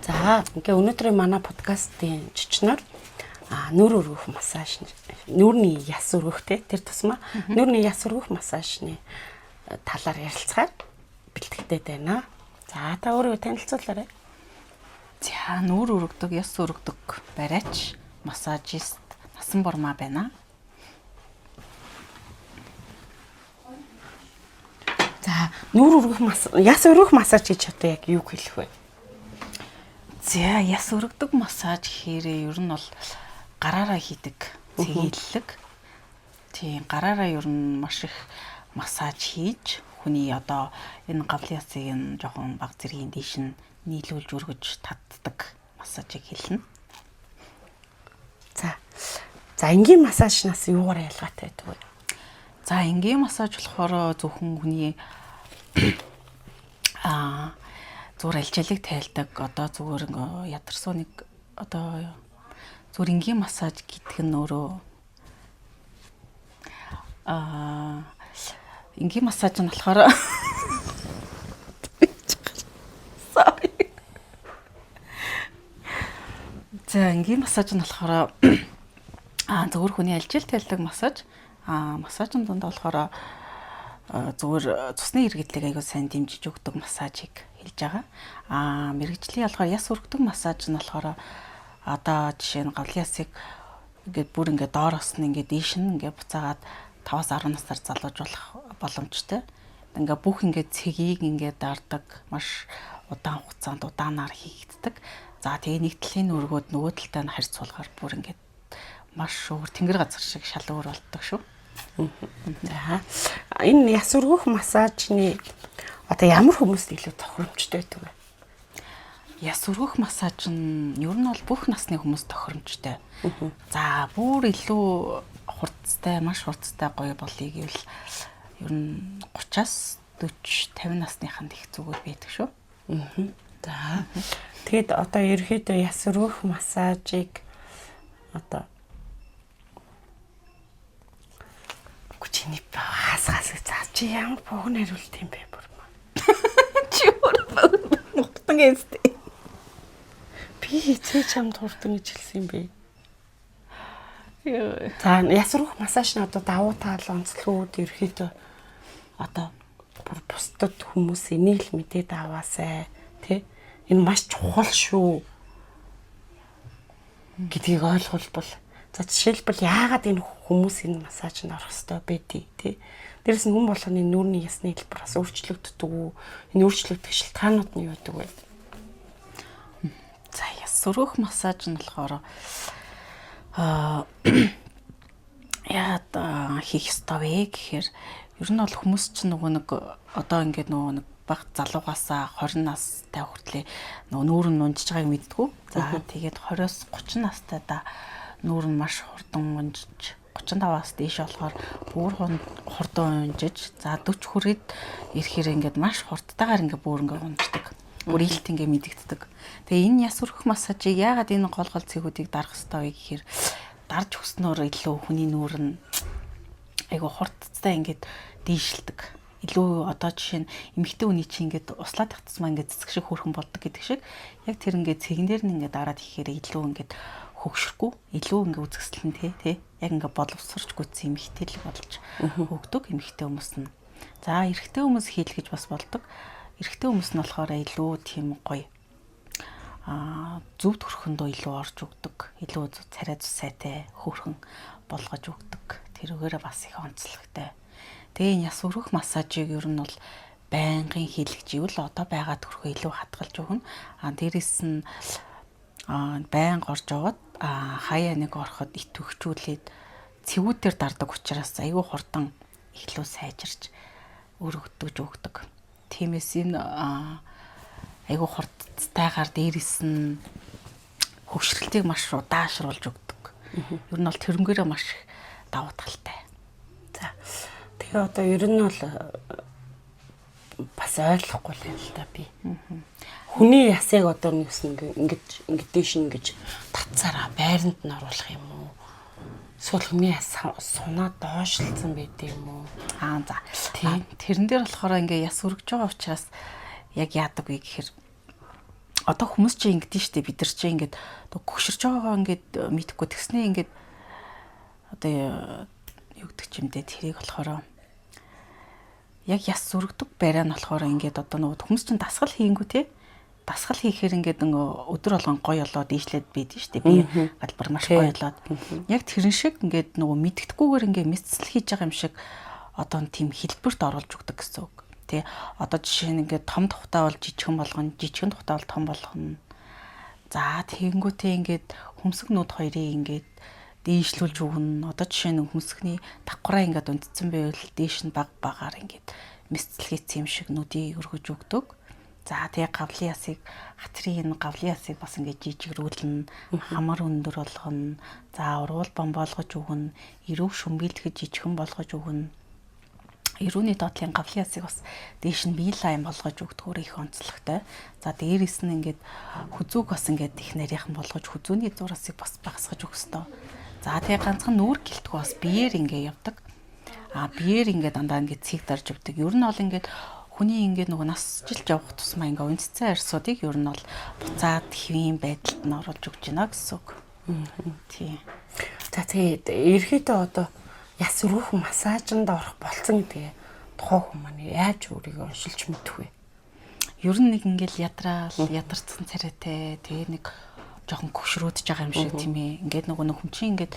За ингээ өнөөдрийн манай подкастын жичнэр нүүр өргөх массаж, нүүрний яс өргөхтэй тэр тусмаа нүүрний яс өргөх массажны талаар ярилцахаар бэлтгэдэг байна. За та өөрөө танилцуулаарай. За нүүр өргөдөг, яс өргөдөг барайч, массажист Насан Бурмаа байна. За нүүр өргөх яс өргөх массаж гэж одоо яг юу хэлэх вэ? За яс өргөдөг массаж гэхээрээ ер нь бол гараараа хийдэг цэглэлэг. Тийм гараараа ер нь маш их массаж хийж хүний одоо энэ гавлын ясыг нь жоохон баг зэргийн дээш нь нийлүүлж өргөж татдаг массажийг хэлнэ. За энгийн массажнаас юугаар ялгаатай байдаг вэ? За энгийн массаж болохоор зөвхөн хүний зүгээр алжаалыг тайлдаг одоо зүгээр ядарсан нэг одоо зүгээр энгийн массаж гэдэг нь өөрөө энгийн массаж нь болохоор За энгийн массаж нь болохоор зөвхөн хүний алжаал тайлдаг массаж массажын дунд болохоор зүгээр цусны эргэдлийг аягүй сайн дэмжиж өгдөг массажийг хэлж байгаа. Мэргэжлийн болохоор яс өргөдөг массаж нь болохоор одоо жишээ нь гавлын ясыг ингээд бүр ингээд доороос нь ингээд дээш нь ингээд буцаагаад 5-10 насаар залууж болох боломжтой. Ингээд бүх ингээд цэгийг ингээд дардаг маш удаан хугацаанд удаанаар хийгддэг. За тэгээ нэг талын өргөөд нөгөө талтай нь харьцуулахаар бүр ингээд маш өөр тэнгэр газар шиг шал өөр болдог шүү. За энэ яс өргөх массажны одоо ямар хүмүүст илүү тохиромжтой байдаг вэ? Яс өргөх массаж нь ер нь бол бүх насны хүмүүст тохиромжтой. За бүр илүү хурцтай, маш хурцтай гоё болъё гэвэл ер нь 30-аас 40-50 насныханд их зүгээр байдаг шүү. За тэгэд одоо ерөөхдөө яс өргөх массажийг одоо чиний хасгаас за чи ямар богн хариулт юм бэ бүр маа. Чи өөрөө мохтон гэстэй. Би цээ чамд хурдан гэж хэлсэн юм бэ. За яс өргөх массаж нь одоо давуу тал онцлогуд ерөөхдөө одоо бүр бусдад хүмүүс энийг л мэдээд аваасай тий энэ маш чухал шүү гэдгийг ойлгуулбал за жишээлбэл яагаад энэ хүмүүс энэ массажинд орох ёстой байдгийг тий дээрэс нь хүн болгоны нүүрний ясны хэлбэр бас өөрчлөгддөг үү энэ өөрчлөгдөх шалтгаанууд нь юу гэдэг вэ? За яс өргөх массаж нь болохоор яагаад хийх ёстой вэ гэхээр ер нь бол хүмүүс чинь нөгөө нэг одоо ингээд нөгөө нэг баг залуугаасаа 20 настай хүртлээр нөгөө нүүр нь унжиж байгааг мэддэггүй. За тэгээд 20-оос 30 настайдаа нүүр нь маш хурдан унжиж 35-аас дээш болохоор бүр хурдан унжиж за 40 хүрээд ирэхээр ингээд маш хурдтайгаар ингээд бүр ингээд унждаг. Бүр илт ингээд мэдэгддэг. Тэгээ энэ яс өргөх массажийг яагаад энэ гол цэгүүдийг дарах ёстой вэ гэхээр дарж өгснөөр илүү хүний нүүр нь айгу хурдтай ингээд дийшилдэг. Илүү одоо жишээ нь эмэгтэй хүний чинь ингээд услаад тавцсмаа ингээд цэцэг шиг хөрхөн болдог гэдэг шиг яг тэр ингээд цэгнэр нь ингээд дараад ихээр илүү ингээд хөгшөргүй илүү ингээ үзэсгэлэн тий яг ингээ боловсрч гүйтсэн эмэгтэй л болж өгдөг эмэгтэй хүмүүс нь. За эрэгтэй хүмүүс хийл гэж бас болдог. Эрэгтэй хүмүүс нь болохоор илүү тийм гоё зөвд хөрхөндөө илүү орж өгдөг. Илүү царай сайтай хөрхөн болгож өгдөг. Тэрүүгээрээ бас их онцлогтой. Тэгээ энэ яс өргөх массажийг ер нь бол байнгын хийлгэж ивэл одоо байгаа төрхөө илүү хатгалж өгнө. Дээрээс нь байн горж аваад хаяа нэг ороход итвэхжүүлээд цэвүүдээр дардаг учраас аюу хурдан ихлүү сайжирч өргөдөж өгдөг. Тиймээс энэ аюу хурдтайгаар дээрээс нь хөвшрөлтийг маш удаашруулж өгдөг. Ер нь бол тэрнгээрээ маш давуу талтай. За тэгээ одоо ер нь бол бас ойлгохгүй л юм л да би. Хүний ясыг одоо ингэж дээш ингэж татсараа байранд нь оруулах юм уу? Эсвэл хүний яс сунаа доошлцсон байд юм уу? За тийм. Тэрэн дээр болохоор ингээ яс өргөж байгаа учраас яг яадаг вэ гэхээр одоо хүмүүс чинь ингэдэж штэ бид нар чинь ингээд гөгшөрж байгаагаа ингээд мэдхгүй тэгснээ ингээд одоо юу гэдэг юм бэ тэрийг болохоор яг яс зүргдэг барай нь болохоор ингээд одоо нөгөө хүмүүс чинь дасгал хийнгүү те дасгал хийхээр ингээд нөгөө өдөр болгон гоё болоод ийшлээд байдэн штэ би галбар маш гоё болоод яг тэрэн шиг ингээд нөгөө мэддэхгүйгээр ингээд мэдсэл хийж байгаа юм шиг одоо тийм хэлбэрт оруулж өгдөг гэсэн үг. Тэ одоо жишээ нь ингээд том тухтай бол жижигхэн болгоно, жижигхэн тухтай бол том болгоно. За тэгэнгүүтээ ингээд хөмсг нүд хоёрыг ингээд дээшлүүлж өгнө. Одоо жишээ нь хөмсгний давхраа ингээд унтцсан байвал дээш нь баг багаар ингээд мэсцэл хийц юм шиг нүдийг өргөж өгдөг. За тэгээ гавлын ясыг хатрын гавлын ясыг бас ингээд жижигрүүлнэ, хамар өндөр болгоно. За уруул бомбоолгож өгнө, эрүүг шүмбэлдэхэд жижигхэн болгож өгнө. Эрүүний доотлын гавлын ясыг бас дээш нь бие лайм болгож өгдөгөөр их онцлогтой. За дээрээс нь ингээд хүзүүг бас ингээд их нарийнхан болгож хүзүүний зураасыг бас багасгаж өгөх ёстой. За тэгээ ганцхан нүүр гэлтгүй бас биеэр ингээд явдаг. Биеэр ингээд дандаа ингээд цэг дарж явдаг. Ер нь бол ингээд хүний ингээд нөгөө насжилж явах тусмаа ингээд үнцсэн арьсуудыг ер нь бол буцаад хэвийн байдалд нь оруулж өгч байна гэсэн үг. Тийм. За тэгээд ерөөдөө одоо яс рүүх массажинд орох болцсон гэдгээ тухайн хүмүүс маань яаж өөрийгөө уншилж мэдэх вэ? Ер нь нэг ингээл ядарсан царайтай тэгээ нэг жоохон гөгшрөөдж байгаа юм шиг тийм ээ. Ингээд нөгөө хүн чинь ингээд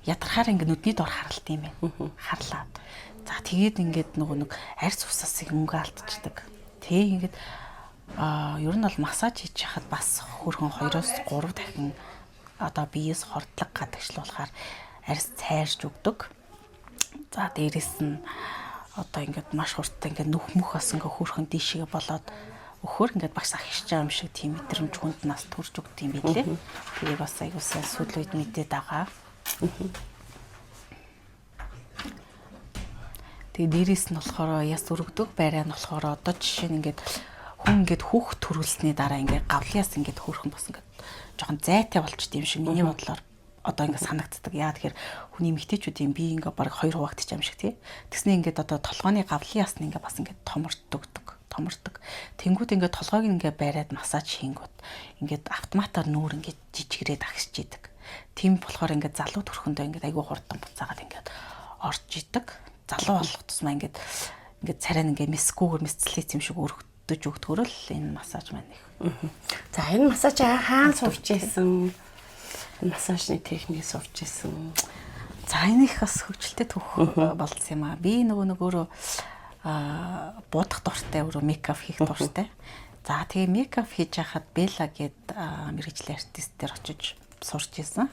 ядархаар ингээд нүдний дор харалт юм байна. Харлаад. За тэгээд ингээд нөгөө нэг арьс усаас мөнгө алдчихдаг. Тэгээ ингээд ер нь бол массаж хийж хахад бас хөрхөн 2-3 дахин одоо биеэс хордлого гадагшлуулахаар арьс цайрж өгдөг. За дээрэс нь одоо ингээд маш хурдтай ингээд нүх мөх бас ингээд хөөрхөн дишгээ болоод өхөр ингээд багш ахиж байгаа юм шиг тийм мэдрэмж хүнд нас төрж өгдөг юм билээ. Тэгээ бас аягуулсан сүүл үед мэдээд байгаа. Тэгээ дээрэс нь болохоор яс өргөдөг байраа нь болохоор одоо жишээ нь ингээд хүн ингээд хүүхд төрүүлсний дараа ингээд гавлыяс ингээд хөөрхөн бас ингээд жоохон зайтай болчт юм шиг миний бодлоор одоо ингээд санагддаг. Яа тэгэхээр хүний эмэгтэйчүүдийн бие ингээд баг 2 хуваагдчих юм шиг тий. Тэгснэ ингээд одоо толгойн гавлын ясны ингээд бас ингээд томордог. Тэнгүүд ингээд толгойг ингээд байраад массаж хийнгүүт ингээд автоматар нүүр ингээд жижигрээд агсч идэг. Тийм болохоор ингээд залуу төрхөндөө ингээд айгүй хурдан буцаагаад ингээд орж идэг. Залуу болох тусмаа ингээд царай нь ингээд мэсгүүгээр мэсцэлээ юм шиг өргөдөж өгдөгөр л энэ массаж маань их. За энэ массаж хаана сурч ийсэн? Массажны техник сурч ийсэн. За энэ их бас хөгжилтэй төвх болсон юм аа. Би нөгөө буудах дуртай, өөрөө мейкап хийх дуртай. За тэгээ мейкап хийж хахад Белла гээд мэргэжлийн артист дээр очиж сурч ийсэн.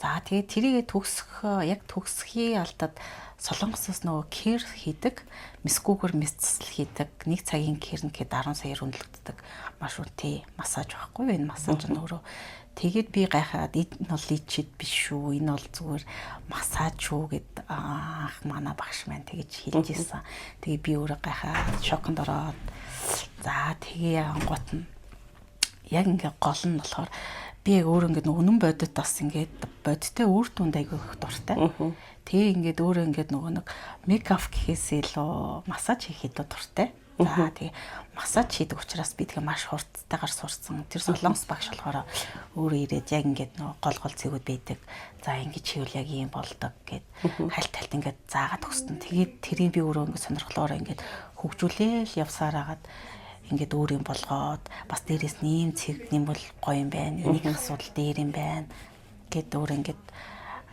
За тэгээ тэрийгээ төгсөхийн алдад Солонгосоос нөгөө кэр хийдэг, мэсгүүгээр мэсцэл хийдэг, 1 цагийн кэр нэхэд 10 саяар үнэлэгддэг маш үнэтэй массаж байхгүй юу? Энэ массаж нь өөрөө тэгээд би гайхаад энэ бол личид биш шүү, энэ бол зүгээр массаж шүү гэд анх манай багш маань тэгэж хэлж ирсэн. Тэгээ би өөрөө гайхаад шоконд ороод за тэгээ ангуут нь яг ингээ гол нь болохоор би яг өөрөө ингээ үнэн бодит бас ингээд бодиттой үр дүнд айгүй их дуртай. Тэгээ ингээд өөрөө ингээд нөгөө нэг мейкап гэхээс илүү массаж хийхэд дуртай. За тэгээ массаж хийдэг учраас би тэгээ маш хурдтайгаар сурсан. Тэр солонгос багш болохоор өөрөө ирээд яг ингээд нөгөө гол зэгүүд байдаг. За ингэж хийвэл яг ийм болдог гэд хальт ингээд заагаад өгсөн. Тэгээд тэрийг би өөрөө ингээд сонирхлоор ингээд хөгжүүлээл явсаар агаад ингээд өөр юм болгоод бас дээрээс нь ийм цэг юм бол гоё юм байна. Энийг асуудал дээр юм байна гэд өөр ингээд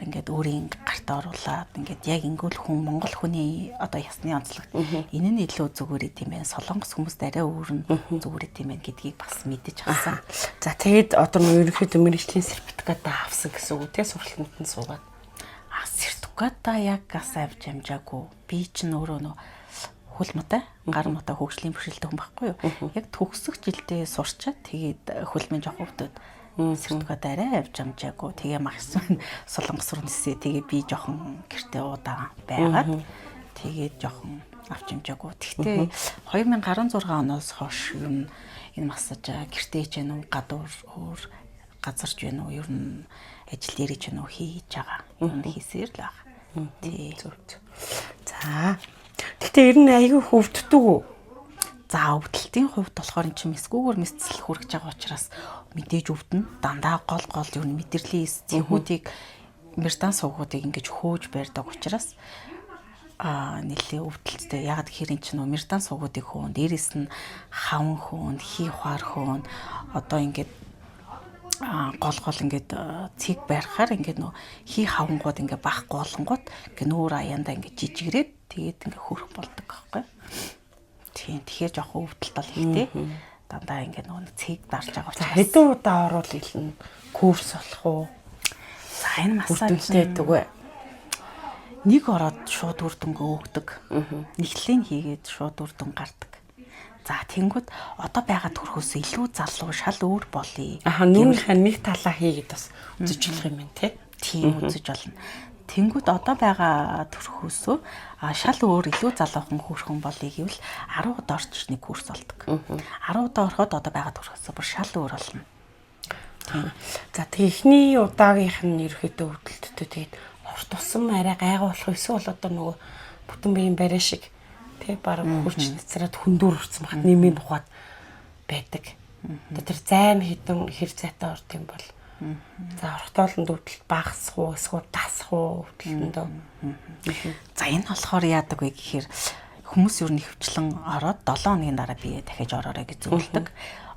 өөрийн гарт оруулаад ингээд яг ингүүл хүн Монгол хүний одоо ясны онцлогт энэ нь илүү зүгээр идэм байх. Солонгос хүмүүст арай өөр нь зүгээр идэм байх гэдгийг бас мэдэж авсан. За тэгээд одоо ерөнхийдөө мэргэжлийн сертификат авсан гэсэн үг тий сургалтанд нь суугаад. Сертификата яг гас авч амжаагүй. Би чинь өөрөө нөө хөл мотой гар мотой хөгжлийн бэрхшээлтэй хүн байхгүй юу? Яг төгсөх жилдээ сурчаад тэгээд хөлмийн жоох хөвдөд сертификат арай авч амжаагүй. Тэгээ максимум Солонгос руу нисээ. Тэгээ би жоохон гэртээ удаан байгаад тэгээд жоохон авч амжаагүй. Тэгтээ 2016 оноос хойш ер нь энэ массаж гэртээ ч юм уу гадуур өөр газарч байна уу? Ер нь ажил дээр ч юм уу хийж байгаа. Ер нь хийсээр л байгаа. Тий. За. Тэгтээ ер нь айгүй хөвддөг үү? За өвдөлтийн хувьд болохоор эн чинь эсгүүгээр мэсцэл хүрэж байгаа учраас мэдээж өвдөн дандаа гол юу мэдрэлийн эсцгүүдийг мэрдан суугуудыг ингэж хөөж барьдаг учраас нэлээ өвдөлттэй. Яг тэгэхээр эн чинь мэрдан суугуудыг хөөн, дээрэс нь хаван хөөн, хий ухаар хөөн одоо ингэж гол ингээд цэг барихаар ингээд хий хавангууд ингээд бахгүй болонгууд ингээд нүүр аяанда ингээд жижигрээд тэгээд ингээд хөрөх болдог байхгүй. Тийм тэгэхээр жоохон өвдөлт бол ихтэй. Дандаа ингээд цэг дарж байгаа учраас. Хэдэн удаа орвол илнэ курс болох уу? За энэ массаж үгүй. Нэг ороод шууд үр дүнгээ өгдөг. Нэглэлийн хийгээд шууд үр дүн гардаг. За тэнгүүд одоо байгаа төрхөөс илүү залуу шал өөр болъё. Нүрийнхээ нэг талаа хийгээд бас үзэж болох юм байна тий. Тийм үзэж болно. Тэнгүүд одоо байгаа төрхөөсөө шал өөр илүү залуухан хүүхэн болъё гэвэл 10 удаа орчиж нэг курс болдог. 10 удаа ороход одоо байгаа төрхөөсөө бүр шал өөр болно. За тэгээ эхний удаагийнх нь ерөөхдөө өвдөлттэй тэгээд урт тусам арай гайгаа болох эсвэл одоо нөгөө бүтэн биеийн барай шиг тий бараг хурж нацраад хүндүр урцсан бахад нэмийн ухаад байдаг. Одоо тэр зайн хідэн хэр зайтай орд юм бол за орхтоолонд өвдөлт багасх уу эсвэл тасах уу өвдөлтөндөө. За энэ болохоор яадаг вэ гэхээр хүмүүс ер нь хөвчлэн ороод 7 хоногийн дараа бие дахиж ороорой гэж зөвлөдөг.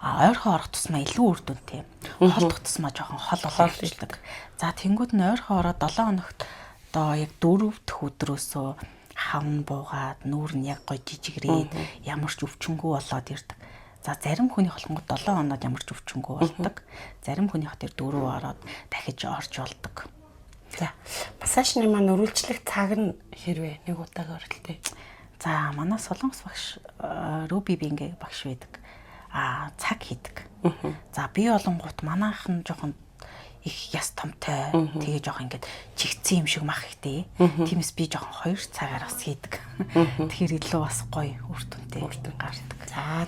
Ойрхон орох тусмаа илүү үр дүнтэй. Холдох тусмаа жоохон хол болчихдаг. За тэнгууд нь ойрхон ороод 7 хоногт одоо яг 4 дэх өдрөөсөө хавн буугаад нүүр нь яг гой жижигрээд ямар ч өвчнгүй болоод ирдэг. За зарим хүний холонгод 7 хоноод ямар ч өвчнгүй болдог. Зарим хүний хот 4 ороод дахиж орж болдог. За массажны маань өрүүлжлэх цаг нь хэрвээ нэг удаагаар оролтой. За манай солонгос багш Руби Бингэ багш байдаг. Цаг хийдэг. За би олонгууд манайхан жоохон их яс томтой тэгээ жоохон ингээд чигцэн юм шиг мах ихтэй. Тиймээс би жоохон 2 цагаар бас хийдэг. Тэгэхээр илүү бас гоё үр дүнтэй гардаг. За